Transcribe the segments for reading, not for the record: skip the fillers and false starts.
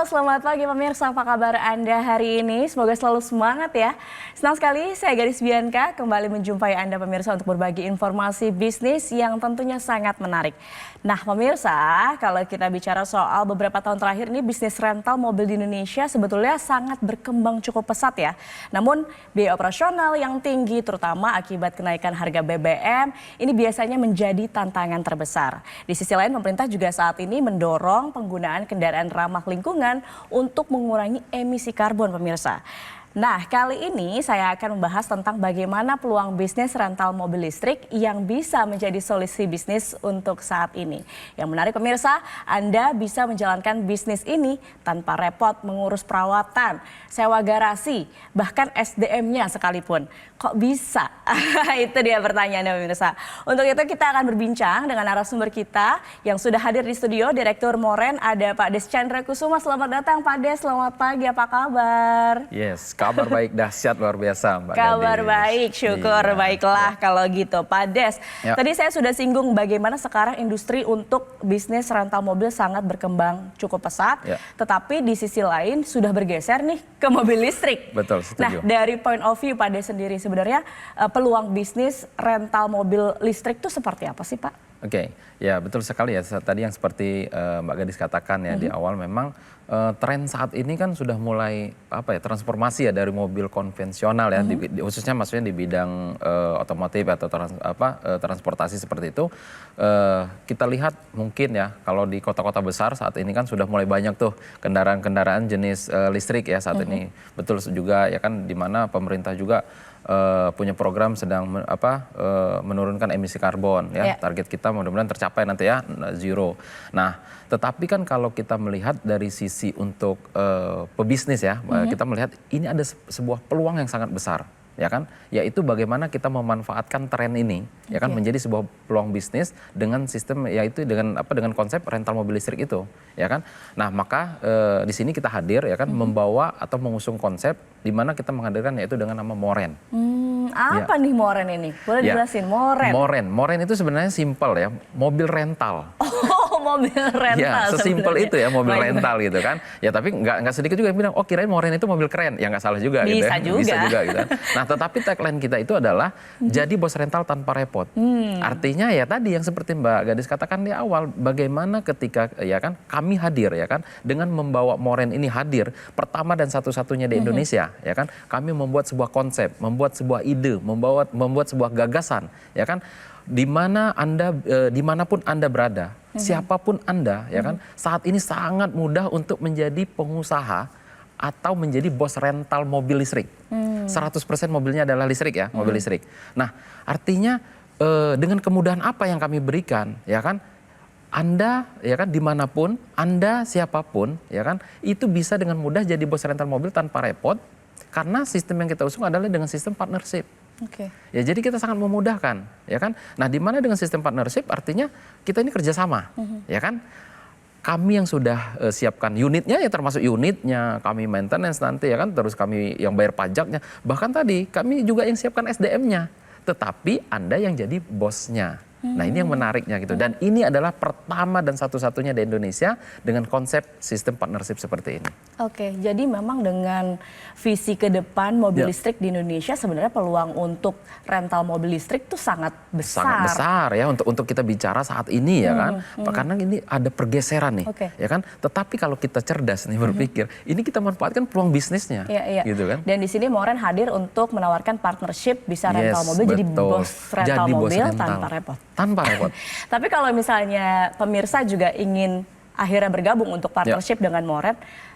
selamat pagi pemirsa, apa kabar Anda hari ini? Semoga selalu semangat ya. Senang sekali saya Gadis Bianca kembali menjumpai Anda pemirsa untuk berbagi informasi bisnis yang tentunya sangat menarik. Nah pemirsa, kalau kita bicara soal beberapa tahun terakhir ini bisnis rental mobil di Indonesia sebetulnya sangat berkembang cukup pesat ya. Namun biaya operasional yang tinggi terutama akibat kenaikan harga BBM ini biasanya menjadi tantangan terbesar. Di sisi lain pemerintah juga saat ini mendorong penggunaan kendaraan ramah lingkungan untuk mengurangi emisi karbon pemirsa. Nah, kali ini saya akan membahas tentang bagaimana peluang bisnis rental mobil listrik yang bisa menjadi solusi bisnis untuk saat ini. Yang menarik pemirsa, Anda bisa menjalankan bisnis ini tanpa repot mengurus perawatan, sewa garasi, bahkan SDM-nya sekalipun. Kok bisa? Itu dia pertanyaannya pemirsa. Untuk itu kita akan berbincang dengan narasumber kita yang sudah hadir di studio, Direktur Moren, ada Pak Des Chandra Kusuma. Selamat datang Pak Des, selamat pagi, apa kabar? Yes, kabar baik dahsyat luar biasa Mbak Kabar Gadis. baik, syukur. Iya, Baiklah ya. kalau gitu. Pak Des, Ya. tadi saya sudah singgung bagaimana sekarang industri untuk bisnis rental mobil sangat berkembang cukup pesat. Ya. Tetapi di sisi lain sudah bergeser nih ke mobil listrik. Betul, Nah setuju. dari point of view Pak Des sendiri sebenarnya peluang bisnis rental mobil listrik itu seperti apa sih Pak? Oke, ya betul sekali ya. Tadi yang seperti Mbak Gadis katakan ya di awal memang tren saat ini kan sudah mulai transformasi ya dari mobil konvensional ya, khususnya maksudnya di bidang otomotif atau transportasi seperti itu. Kita lihat mungkin ya kalau di kota-kota besar saat ini kan sudah mulai banyak tuh kendaraan-kendaraan jenis listrik ya saat ini. Betul juga ya kan, di mana pemerintah juga punya program sedang menurunkan emisi karbon ya. Target kita mudah-mudahan tercapai nanti ya, zero. Nah, tetapi kan kalau kita melihat dari sisi untuk pebisnis ya, kita melihat ini ada sebuah peluang yang sangat besar ya kan, yaitu bagaimana kita memanfaatkan tren ini ya kan menjadi sebuah peluang bisnis dengan sistem, yaitu dengan konsep rental mobil listrik itu ya kan. Nah, maka di sini kita hadir ya kan, membawa atau mengusung konsep di mana kita menghadirkan yaitu dengan nama Moren. Apa nih Moren ini? Boleh dijelasin Moren? Moren itu sebenarnya simpel ya, mobil rental. Oh, mobil rental. Ya, sesimpel itu ya, mobil Baik. rental gitu kan. Ya tapi nggak sedikit juga yang bilang, oh kirain Moren itu mobil keren. Ya nggak salah juga gitu ya. Bisa juga gitu kan. Nah tetapi tagline kita itu adalah jadi bos rental tanpa repot. Artinya ya tadi yang seperti Mbak Gadis katakan di awal, bagaimana ketika ya kan kami hadir ya kan, dengan membawa Moren ini hadir pertama dan satu-satunya di Indonesia ya kan. Kami membuat sebuah konsep, membuat sebuah ide, membuat sebuah gagasan ya kan. Dimanapun Anda berada, siapapun Anda ya kan, saat ini sangat mudah untuk menjadi pengusaha atau menjadi bos rental mobil listrik. 100% mobilnya adalah listrik ya, mobil listrik. Nah, artinya dengan kemudahan apa yang kami berikan ya kan, Anda ya kan dimanapun, Anda siapapun ya kan, itu bisa dengan mudah jadi bos rental mobil tanpa repot, karena sistem yang kita usung adalah dengan sistem partnership. Ya, jadi kita sangat memudahkan ya kan. Nah, di mana dengan sistem partnership artinya kita ini kerjasama ya kan. Kami yang sudah siapkan unitnya ya, termasuk unitnya, kami maintenance nanti ya kan, terus kami yang bayar pajaknya, bahkan tadi kami juga yang siapkan SDM-nya, tetapi Anda yang jadi bosnya. Nah, ini yang menariknya gitu, dan ini adalah pertama dan satu-satunya di Indonesia dengan konsep sistem partnership seperti ini. Oke, jadi memang dengan visi ke depan mobil listrik di Indonesia sebenarnya peluang untuk rental mobil listrik itu sangat besar. Sangat besar ya untuk kita bicara saat ini ya kan, karena ini ada pergeseran nih ya kan. Tetapi kalau kita cerdas nih berpikir, ini kita manfaatkan peluang bisnisnya, gitu kan. Dan di sini Moren hadir untuk menawarkan partnership, bisa rental mobil, jadi bos rental mobil tanpa repot. Tanpa repot. Tapi kalau misalnya pemirsa juga ingin akhirnya bergabung untuk partnership dengan Moren,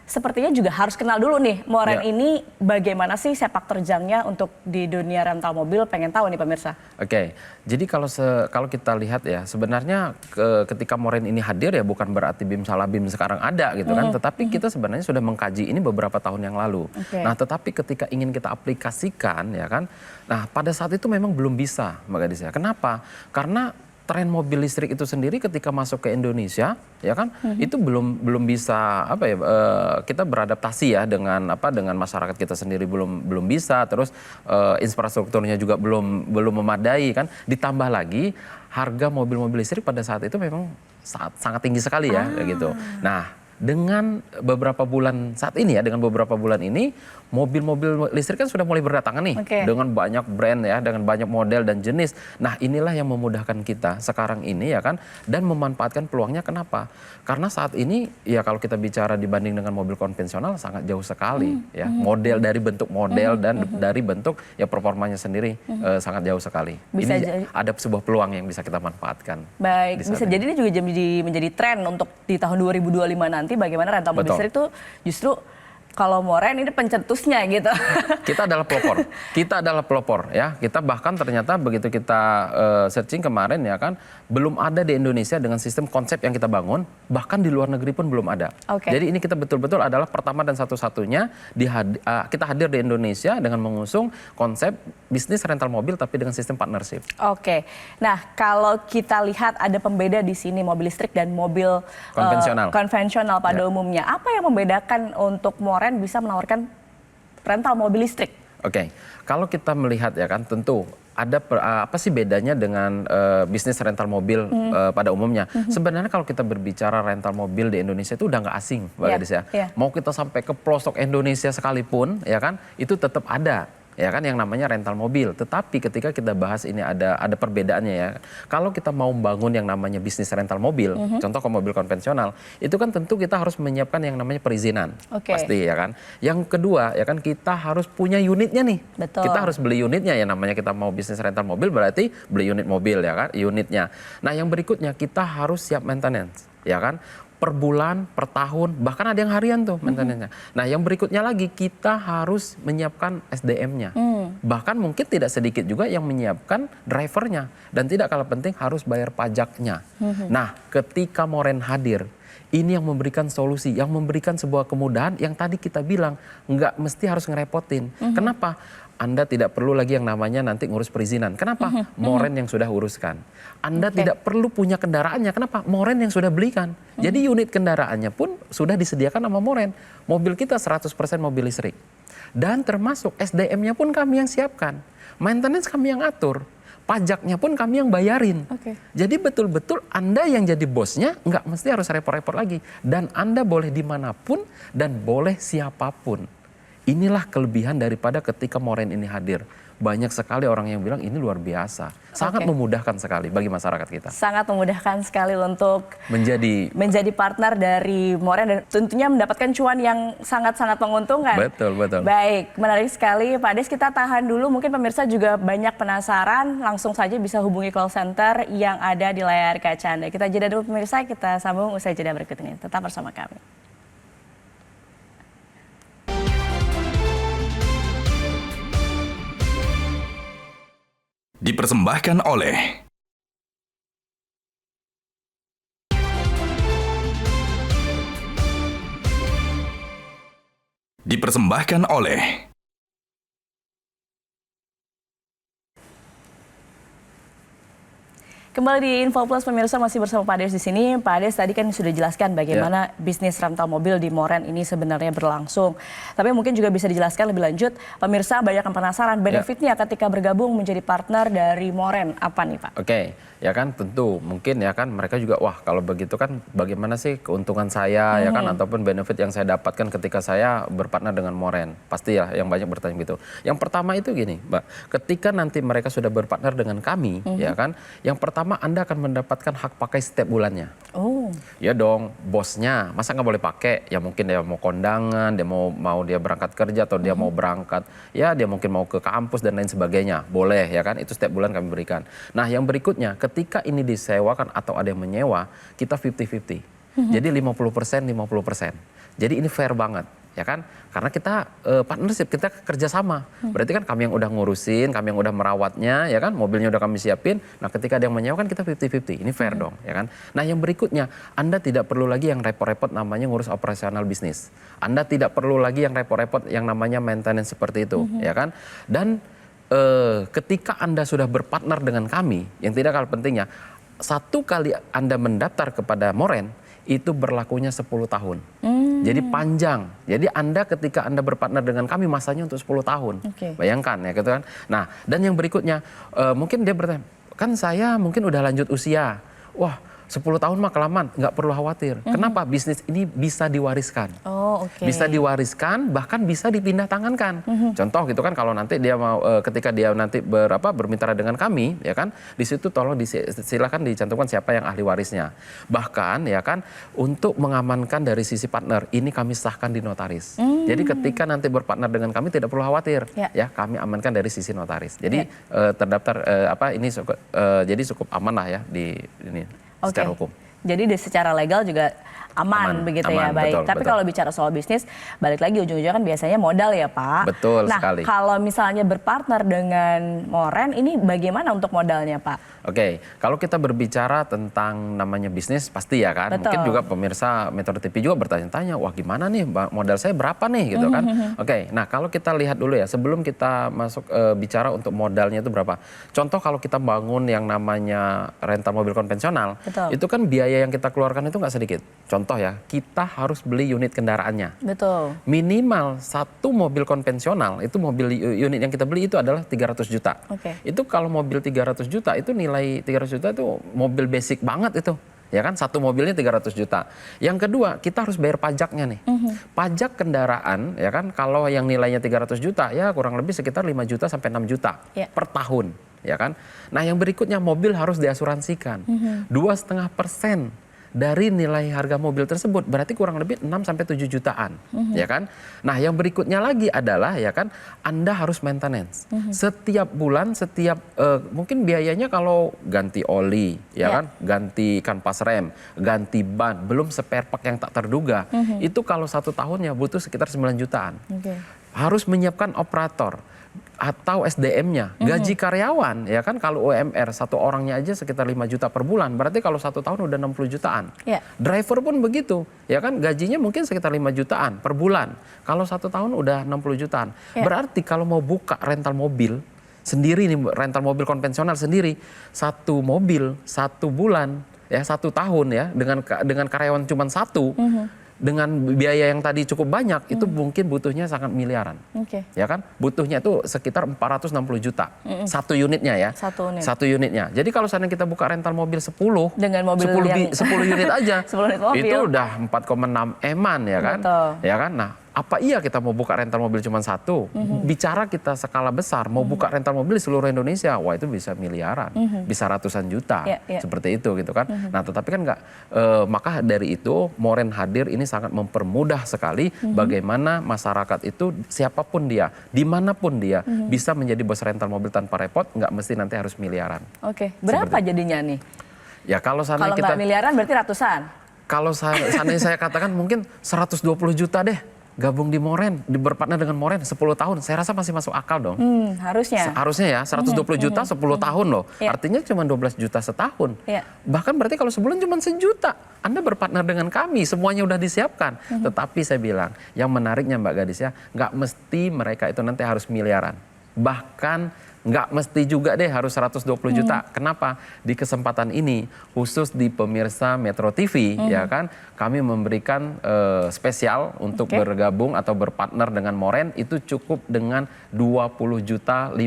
sepertinya juga harus kenal dulu nih Moren ini bagaimana sih sepak terjangnya untuk di dunia rental mobil, pengen tahu nih pemirsa. Oke, jadi kalau kita lihat ya, sebenarnya ketika Moren ini hadir ya bukan berarti BIM Salabim sekarang ada gitu kan, tetapi kita sebenarnya sudah mengkaji ini beberapa tahun yang lalu. Nah, tetapi ketika ingin kita aplikasikan ya kan, nah pada saat itu memang belum bisa Mbak Gadis ya. Kenapa? Karena tren mobil listrik itu sendiri ketika masuk ke Indonesia ya kan, itu belum bisa kita beradaptasi ya dengan masyarakat kita sendiri, belum bisa, terus infrastrukturnya juga belum memadai kan, ditambah lagi harga mobil-mobil listrik pada saat itu memang sangat tinggi sekali ya kayak gitu. Nah, dengan beberapa bulan saat ini ya, dengan beberapa bulan ini mobil-mobil listrik kan sudah mulai berdatangan nih dengan banyak brand ya, dengan banyak model dan jenis. Nah, inilah yang memudahkan kita sekarang ini ya kan, dan memanfaatkan peluangnya. Kenapa? Karena saat ini ya kalau kita bicara dibanding dengan mobil konvensional sangat jauh sekali ya. Model dari bentuk model dan dari bentuk ya performanya sendiri sangat jauh sekali. Ini ada sebuah peluang yang bisa kita manfaatkan. Baik, bisa jadi ini juga menjadi tren untuk di tahun 2025 nanti bagaimana rental mobil listrik itu justru kalau Moren ini pencetusnya gitu. Kita adalah pelopor. Kita adalah pelopor ya. Kita bahkan ternyata begitu kita searching kemarin ya kan, belum ada di Indonesia dengan sistem konsep yang kita bangun, bahkan di luar negeri pun belum ada. Jadi ini kita betul-betul adalah pertama dan satu-satunya kita hadir di Indonesia dengan mengusung konsep bisnis rental mobil tapi dengan sistem partnership. Nah, kalau kita lihat ada pembeda di sini mobil listrik dan mobil konvensional pada umumnya. Apa yang membedakan untuk Moren bisa menawarkan rental mobil listrik? Kalau kita melihat ya kan, tentu ada apa sih bedanya dengan bisnis rental mobil pada umumnya. Sebenarnya kalau kita berbicara rental mobil di Indonesia itu udah nggak asing, Mbak Gadis ya. Mau kita sampai ke pelosok Indonesia sekalipun ya kan, itu tetap ada ya kan yang namanya rental mobil. Tetapi ketika kita bahas ini ada perbedaannya ya. Kalau kita mau membangun yang namanya bisnis rental mobil, contoh ke mobil konvensional, itu kan tentu kita harus menyiapkan yang namanya perizinan. Pasti ya kan. Yang kedua ya kan, kita harus punya unitnya nih. Kita harus beli unitnya ya, namanya kita mau bisnis rental mobil berarti beli unit mobil ya kan, unitnya. Nah, yang berikutnya kita harus siap maintenance ya kan. Per bulan, per tahun, bahkan ada yang harian tuh maintenance-nya. Nah, yang berikutnya lagi kita harus menyiapkan SDM-nya. Bahkan mungkin tidak sedikit juga yang menyiapkan drivernya. Dan tidak kalah penting harus bayar pajaknya. Nah, ketika Moren hadir, ini yang memberikan solusi, yang memberikan sebuah kemudahan yang tadi kita bilang nggak mesti harus ngerepotin. Kenapa? Anda tidak perlu lagi yang namanya nanti ngurus perizinan. Kenapa? Moren yang sudah uruskan. Anda tidak perlu punya kendaraannya. Kenapa? Moren yang sudah belikan. Jadi unit kendaraannya pun sudah disediakan sama Moren. Mobil kita 100% mobil listrik. Dan termasuk SDM-nya pun kami yang siapkan. Maintenance kami yang atur. Pajaknya pun kami yang bayarin. Jadi betul-betul Anda yang jadi bosnya nggak mesti harus repot-repot lagi. Dan Anda boleh dimanapun dan boleh siapapun. Inilah kelebihan daripada ketika Moren ini hadir. Banyak sekali orang yang bilang ini luar biasa. Sangat memudahkan sekali bagi masyarakat kita. Sangat memudahkan sekali untuk menjadi partner dari Moren dan tentunya mendapatkan cuan yang sangat-sangat menguntungkan. Betul. Baik, menarik sekali Pak Des, kita tahan dulu. Mungkin pemirsa juga banyak penasaran, langsung saja bisa hubungi call center yang ada di layar kaca Anda. Kita jeda dulu pemirsa, kita sambung usai jeda berikut ini. Tetap bersama kami. Dipersembahkan oleh Kembali di Info Plus pemirsa, masih bersama Pak Des di sini. Pak Des tadi kan sudah jelaskan bagaimana bisnis rental mobil di Moren ini sebenarnya berlangsung. Tapi mungkin juga bisa dijelaskan lebih lanjut. Pemirsa banyak yang penasaran benefitnya ketika bergabung menjadi partner dari Moren. Apa nih Pak? Ya kan tentu mungkin ya kan mereka juga wah kalau begitu kan bagaimana sih keuntungan saya ya kan ataupun benefit yang saya dapatkan ketika saya berpartner dengan Moren. Pasti ya yang banyak bertanya gitu. Yang pertama itu gini Mbak, ketika nanti mereka sudah berpartner dengan kami ya kan, yang pertama Anda akan mendapatkan hak pakai setiap bulannya. Ya dong, bosnya masa nggak boleh pakai? Ya mungkin dia mau kondangan, dia mau dia berangkat kerja atau dia mau berangkat, ya dia mungkin mau ke kampus dan lain sebagainya. Boleh ya kan, itu setiap bulan kami berikan. Nah yang berikutnya, ketika ini disewakan atau ada yang menyewa, kita 50-50. Jadi 50%, 50%. Jadi ini fair banget. Ya kan, karena kita partnership, kita kerjasama. Berarti kan kami yang udah ngurusin, kami yang udah merawatnya, ya kan, mobilnya udah kami siapin. Nah, ketika ada yang menyewa kan kita 50-50, ini fair dong, ya kan. Nah, yang berikutnya, Anda tidak perlu lagi yang repot-repot namanya ngurus operasional bisnis. Anda tidak perlu lagi yang repot-repot yang namanya maintenance seperti itu, ya kan. Dan ketika Anda sudah berpartner dengan kami, yang tidak kalah pentingnya, satu kali Anda mendaftar kepada Moren, itu berlakunya 10 tahun. Jadi panjang. Jadi Anda ketika Anda berpartner dengan kami masanya untuk 10 tahun. Bayangkan ya gitu kan. Nah, dan yang berikutnya mungkin dia bertanya, kan saya mungkin udah lanjut usia. Wah, 10 tahun mah kelamaan, nggak perlu khawatir. Kenapa? Bisnis ini bisa diwariskan. Oh, oke. Bisa diwariskan, bahkan bisa dipindah tangankan. Contoh gitu kan, kalau nanti dia mau, ketika dia nanti bermitra dengan kami, ya kan, di situ tolong silakan dicantumkan siapa yang ahli warisnya. Bahkan ya kan, untuk mengamankan dari sisi partner, ini kami sahkan di notaris. Jadi ketika nanti berpartner dengan kami tidak perlu khawatir, ya kami amankan dari sisi notaris. Jadi terdaftar ini jadi cukup aman lah ya di ini. Secara hukum. Jadi secara legal juga aman begitu ya, aman, baik. betul, Tapi betul. kalau bicara soal bisnis, balik lagi ujung-ujungnya kan biasanya modal ya Pak. Betul nah, sekali. Kalau misalnya berpartner dengan Moren, ini bagaimana untuk modalnya Pak? Oke, kalau kita berbicara tentang namanya bisnis pasti ya kan. Betul. Mungkin juga pemirsa Metro TV juga bertanya-tanya, wah gimana nih modal saya berapa nih gitu kan. Oke, nah kalau kita lihat dulu ya sebelum kita masuk bicara untuk modalnya itu berapa. Contoh kalau kita bangun yang namanya rental mobil konvensional, Betul. itu kan biaya yang kita keluarkan itu nggak sedikit. Contoh ya, kita harus beli unit kendaraannya. Betul. Minimal satu mobil konvensional, itu mobil unit yang kita beli itu adalah 300 juta. Oke. Itu kalau mobil 300 juta itu nilai 300 juta itu mobil basic banget itu. Ya kan, satu mobilnya 300 juta. Yang kedua, kita harus bayar pajaknya nih. Pajak kendaraan, ya kan, kalau yang nilainya 300 juta, ya kurang lebih sekitar 5 juta sampai 6 juta per tahun. Ya kan. Nah yang berikutnya, mobil harus diasuransikan. 2,5% dari nilai harga mobil tersebut berarti kurang lebih 6 sampai 7 jutaan, ya kan? Nah, yang berikutnya lagi adalah ya kan Anda harus maintenance. Setiap bulan, mungkin biayanya kalau ganti oli, ya kan, ganti kanvas rem, ganti ban, belum spare part yang tak terduga. Itu kalau 1 tahunnya butuh sekitar 9 jutaan. Harus menyiapkan operator atau SDM-nya, gaji karyawan, ya kan, kalau UMR satu orangnya aja sekitar 5 juta per bulan, berarti kalau 1 tahun udah 60 jutaan. Driver pun begitu, ya kan, gajinya mungkin sekitar 5 jutaan per bulan, kalau 1 tahun udah 60 jutaan. Berarti kalau mau buka rental mobil sendiri nih, rental mobil konvensional sendiri, 1 mobil 1 bulan, ya 1 tahun ya, dengan karyawan cuma 1, dengan biaya yang tadi cukup banyak, itu mungkin butuhnya sangat miliaran. Ya kan? Butuhnya itu sekitar 460 juta. Satu unitnya ya. Satu unitnya. Jadi kalau seandainya kita buka rental mobil 10, dengan mobil 10 unit aja, 10 unit mobil. itu udah 4,6 eman ya kan? Ya kan? Nah, apa iya kita mau buka rental mobil cuma 1? Bicara kita skala besar, mau buka rental mobil di seluruh Indonesia, wah itu bisa miliaran, bisa ratusan juta, seperti itu gitu kan. Nah tetapi kan nggak, maka dari itu Moren hadir ini sangat mempermudah sekali bagaimana masyarakat itu siapapun dia, dimanapun dia, bisa menjadi bos rental mobil tanpa repot, nggak mesti nanti harus miliaran. Berapa jadinya nih? Ya kalau Kalau nggak miliaran berarti ratusan? Kalau seandainya saya katakan mungkin 120 juta deh. Gabung di Moren, berpartner dengan Moren 10 tahun, saya rasa masih masuk akal dong. Harusnya. Harusnya ya, 120 juta 10 tahun loh. Artinya cuma 12 juta setahun. Bahkan berarti kalau sebulan cuma 1 juta. Anda berpartner dengan kami, semuanya udah disiapkan. Tetapi saya bilang, yang menariknya Mbak Gadis ya, nggak mesti mereka itu nanti harus miliaran. Bahkan nggak mesti juga deh harus 120 juta. Kenapa? Di kesempatan ini, khusus di pemirsa Metro TV, ya kan, kami memberikan spesial untuk bergabung atau berpartner dengan Moren, itu cukup dengan 20.500.000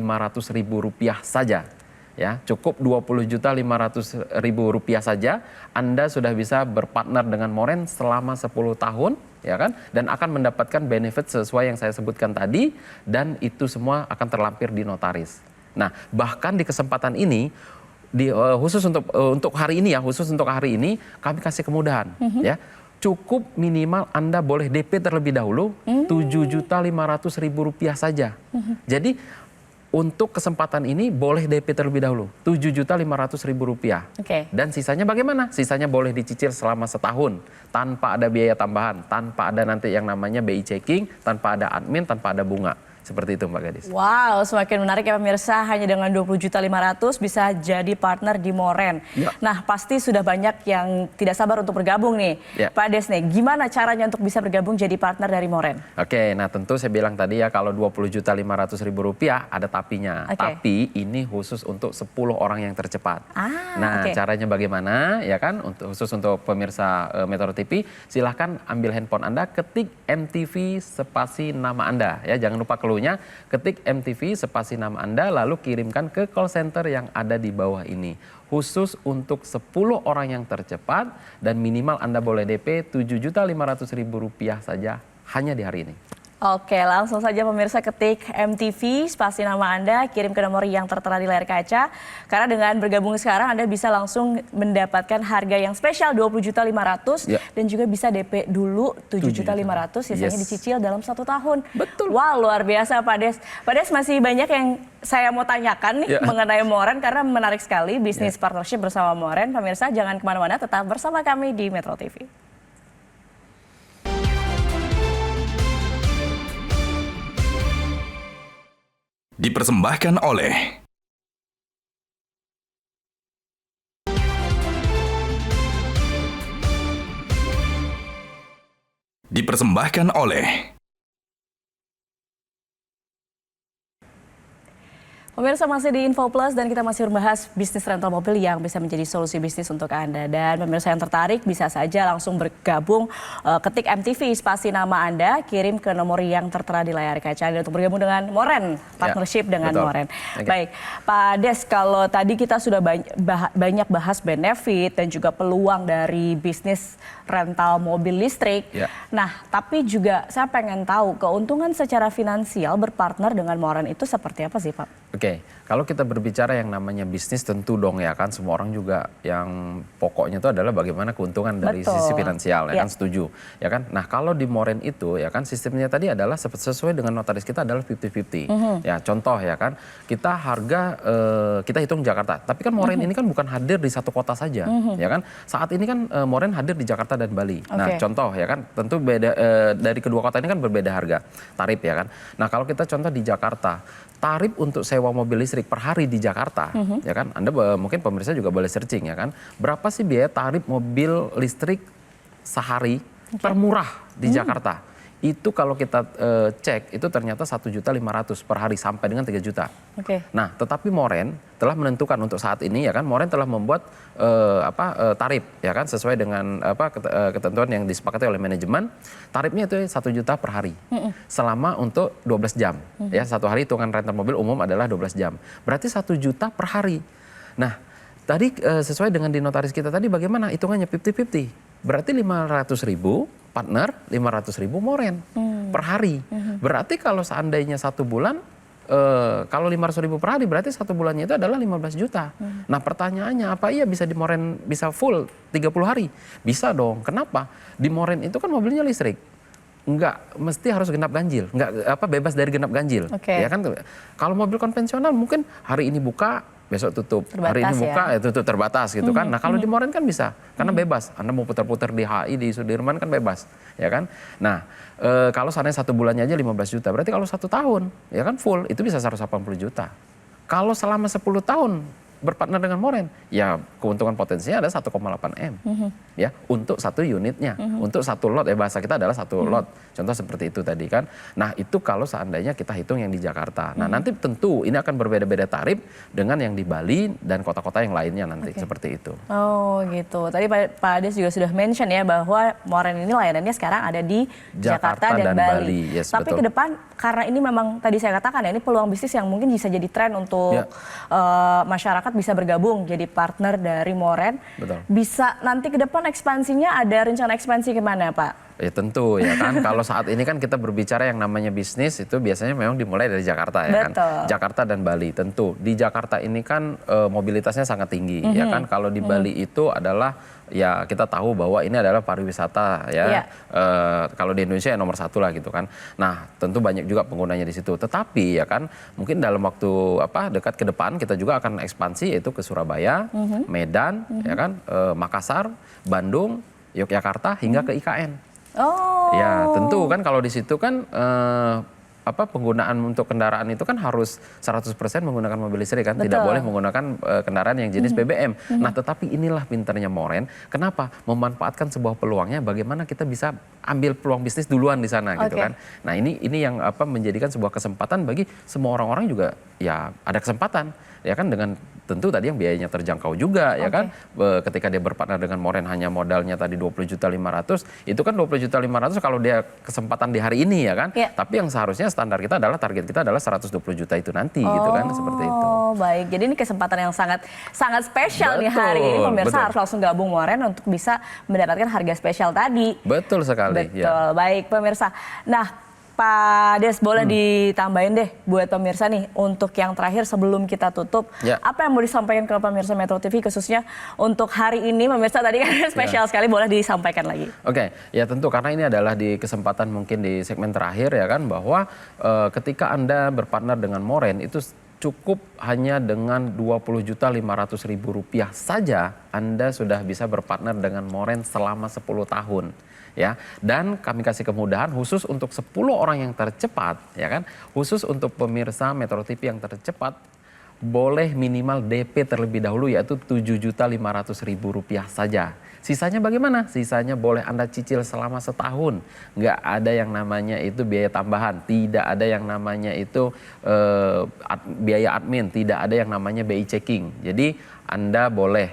rupiah saja. Ya, cukup 20.500.000 rupiah saja, Anda sudah bisa berpartner dengan Moren selama 10 tahun, ya kan, dan akan mendapatkan benefit sesuai yang saya sebutkan tadi, dan itu semua akan terlampir di notaris. Nah, bahkan di kesempatan ini, khusus untuk hari ini ya, khusus untuk hari ini kami kasih kemudahan, ya. Cukup minimal Anda boleh DP terlebih dahulu 7.500.000 rupiah saja. Jadi untuk kesempatan ini boleh DP terlebih dahulu 7.500.000 rupiah. Dan sisanya bagaimana? Sisanya boleh dicicil selama setahun tanpa ada biaya tambahan, tanpa ada nanti yang namanya BI checking, tanpa ada admin, tanpa ada bunga. Seperti itu Mbak Gadis. Wow, semakin menarik ya pemirsa, hanya dengan 20.500.000 bisa jadi partner di Moren. Nah, pasti sudah banyak yang tidak sabar untuk bergabung nih. Pak Des nih, gimana caranya untuk bisa bergabung jadi partner dari Moren? Oke, nah tentu saya bilang tadi ya, kalau 20.500.000 rupiah ada tapinya. Tapi ini khusus untuk 10 orang yang tercepat. Nah, caranya bagaimana? Ya kan, khusus untuk pemirsa Metro TV, silahkan ambil handphone Anda, ketik MTV spasi nama Anda. Ya, jangan lupa keluar perlunya ketik MTV spasi nama Anda lalu kirimkan ke call center yang ada di bawah ini. Khusus untuk 10 orang yang tercepat dan minimal Anda boleh DP Rp7.500.000 saja hanya di hari ini. Oke, langsung saja pemirsa ketik MTV, spasi nama Anda, kirim ke nomor yang tertera di layar kaca. Karena dengan bergabung sekarang Anda bisa langsung mendapatkan harga yang spesial Rp20.500 dan juga bisa DP dulu Rp7.500, sisanya dicicil dalam 1 tahun. Betul. Wah, luar biasa Pak Des. Pak Des, masih banyak yang saya mau tanyakan nih mengenai Moren karena menarik sekali bisnis partnership bersama Moren. Pemirsa jangan kemana-mana, tetap bersama kami di Metro TV. Dipersembahkan oleh Pemirsa masih di Info Plus dan kita masih membahas bisnis rental mobil yang bisa menjadi solusi bisnis untuk Anda. Dan pemirsa yang tertarik bisa saja langsung bergabung, ketik MTV spasi nama Anda, kirim ke nomor yang tertera di layar kaca Anda untuk bergabung dengan Moren, partnership dengan Moren. Baik, Pak Des, kalau tadi kita sudah banyak bahas benefit dan juga peluang dari bisnis rental mobil listrik. Nah, tapi juga saya pengen tahu keuntungan secara finansial berpartner dengan Moren itu seperti apa sih, Pak? Oke, kalau kita berbicara yang namanya bisnis tentu dong ya kan semua orang juga yang pokoknya itu adalah bagaimana keuntungan dari sisi finansial ya kan, setuju ya kan. Nah kalau di Moren itu ya kan sistemnya tadi adalah sesuai dengan notaris kita adalah 50-50. Ya contoh ya kan kita harga kita hitung Jakarta, tapi kan Moren ini kan bukan hadir di satu kota saja ya kan. Saat ini kan Moren hadir di Jakarta dan Bali. Nah contoh ya kan tentu beda dari kedua kota ini kan berbeda harga tarif ya kan. Nah kalau kita contoh di Jakarta, tarif untuk sewa mobil listrik per hari di Jakarta, ya kan? Anda mungkin pemirsa juga boleh searching ya kan. Berapa sih biaya tarif mobil listrik sehari termurah di Jakarta? Itu kalau kita cek itu ternyata 1.500.000 per hari sampai dengan 3 juta. Nah, tetapi Moren telah menentukan untuk saat ini ya kan Moren telah membuat tarif ya kan sesuai dengan ketentuan yang disepakati oleh manajemen. Tarifnya itu 1 juta per hari. Selama untuk 12 jam. Ya, satu hari hitungan rental mobil umum adalah 12 jam. Berarti 1 juta per hari. Nah, tadi sesuai dengan di notaris kita tadi bagaimana hitungannya 50-50. Berarti 500.000 partner, 500.000 Moren per hari. Berarti kalau seandainya 1 bulan, kalau 500.000 per hari berarti 1 bulannya itu adalah 15 juta. Nah pertanyaannya apa iya bisa di Moren bisa full 30 hari? Bisa dong. Kenapa? Di Moren itu kan mobilnya listrik. Enggak mesti harus genap ganjil, enggak bebas dari genap ganjil. Ya kan kalau mobil konvensional mungkin hari ini buka besok tutup, terbatas, hari ini buka ya tutup terbatas gitu kan. Nah kalau di Moren kan bisa karena bebas, Anda mau putar-putar di HI di Sudirman kan bebas ya kan. Nah kalau seandainya 1 bulannya aja 15 juta berarti kalau 1 tahun ya kan full itu bisa 180 juta. Kalau selama 10 tahun berpartner dengan Moren, ya keuntungan potensinya ada 1,8 M ya untuk 1 unitnya, untuk 1 lot ya bahasa kita adalah 1 lot. Contoh seperti itu tadi kan. Nah itu kalau seandainya kita hitung yang di Jakarta. Nah nanti tentu ini akan berbeda-beda tarif dengan yang di Bali dan kota-kota yang lainnya nanti seperti itu. Oh gitu. Tadi Pak Ades juga sudah mention ya bahwa Moren ini layanannya sekarang ada di Jakarta dan Bali. Yes, tapi ke depan karena ini memang tadi saya katakan ya ini peluang bisnis yang mungkin bisa jadi tren untuk masyarakat bisa bergabung jadi partner dari Moren. Bisa nanti ke depan ekspansinya ada rencana ekspansi kemana Pak? Ya tentu ya kan kalau saat ini kan kita berbicara yang namanya bisnis itu biasanya memang dimulai dari Jakarta ya kan. Jakarta dan Bali tentu. Di Jakarta ini kan mobilitasnya sangat tinggi ya kan. Kalau di Bali itu adalah ya kita tahu bahwa ini adalah pariwisata ya. Kalau di Indonesia ya nomor 1 lah gitu kan. Nah tentu banyak juga penggunanya di situ. Tetapi ya kan mungkin dalam waktu dekat ke depan kita juga akan ekspansi yaitu ke Surabaya, Medan, ya kan, Makassar, Bandung, Yogyakarta hingga ke IKN. Ya tentu kan kalau di situ kan penggunaan untuk kendaraan itu kan harus 100% menggunakan mobil listrik kan, tidak boleh menggunakan kendaraan yang jenis BBM. Nah tetapi inilah pinternya Moren, kenapa? Memanfaatkan sebuah peluangnya bagaimana kita bisa ambil peluang bisnis duluan di sana gitu kan. Nah ini yang menjadikan sebuah kesempatan bagi semua orang-orang juga ya ada kesempatan ya kan, dengan tentu tadi yang biayanya terjangkau juga ya kan. Ketika dia berpartner dengan Moren hanya modalnya tadi 20.500.000, itu kan 20.500.000 kalau dia kesempatan di hari ini ya kan. Tapi yang seharusnya standar kita adalah target kita adalah 120 juta itu nanti gitu kan, seperti itu. Oh baik, jadi ini kesempatan yang sangat spesial nih hari ini, pemirsa harus langsung gabung Moren untuk bisa mendapatkan harga spesial tadi. Betul sekali. Betul, baik pemirsa. Nah Pak Des, boleh ditambahin deh buat pemirsa nih untuk yang terakhir sebelum kita tutup, apa yang mau disampaikan ke pemirsa Metro TV khususnya untuk hari ini, pemirsa tadi kan spesial sekali, boleh disampaikan lagi. Oke, ya tentu karena ini adalah di kesempatan mungkin di segmen terakhir ya kan, bahwa ketika Anda berpartner dengan Moren itu cukup hanya dengan Rp20.500.000 saja Anda sudah bisa berpartner dengan Moren selama 10 tahun. Ya, dan kami kasih kemudahan khusus untuk 10 orang yang tercepat, ya kan, khusus untuk pemirsa Metro TV yang tercepat, boleh minimal DP terlebih dahulu yaitu Rp7.500.000 saja. Sisanya bagaimana? Sisanya boleh Anda cicil selama setahun. Nggak ada yang namanya itu biaya tambahan, tidak ada yang namanya itu biaya admin, tidak ada yang namanya BI checking. Jadi Anda boleh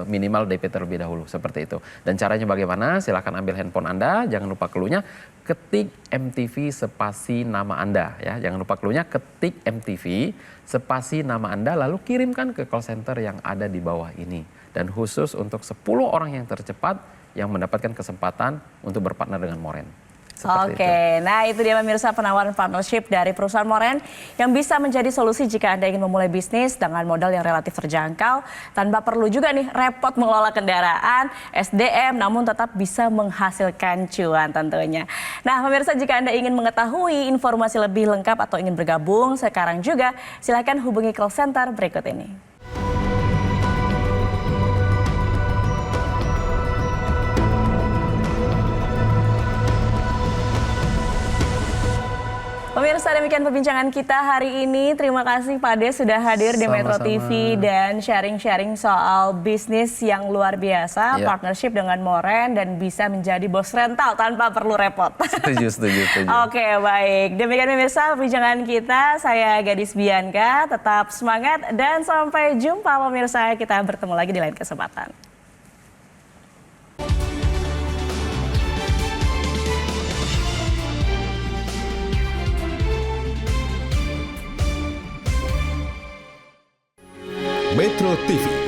minimal DP terlebih dahulu, seperti itu. Dan caranya bagaimana? Silakan ambil handphone Anda, jangan lupa clue-nya, ketik MTV spasi nama Anda ya. Jangan lupa clue-nya, ketik MTV spasi nama Anda lalu kirimkan ke call center yang ada di bawah ini. Dan khusus untuk 10 orang yang tercepat yang mendapatkan kesempatan untuk berpartner dengan Moren. Oke, nah itu dia pemirsa penawaran partnership dari perusahaan Moren yang bisa menjadi solusi jika Anda ingin memulai bisnis dengan modal yang relatif terjangkau tanpa perlu juga nih repot mengelola kendaraan, SDM, namun tetap bisa menghasilkan cuan tentunya. Nah pemirsa, jika Anda ingin mengetahui informasi lebih lengkap atau ingin bergabung sekarang juga, silakan hubungi call center berikut ini. Pemirsa, demikian perbincangan kita hari ini. Terima kasih Pak Des sudah hadir di Metro TV dan sharing-sharing soal bisnis yang luar biasa, partnership dengan Moren dan bisa menjadi bos rental tanpa perlu repot. Setuju. Oke, baik. Demikian pemirsa perbincangan kita. Saya Gadis Bianca, tetap semangat dan sampai jumpa pemirsa. Kita bertemu lagi di lain kesempatan. Metro TV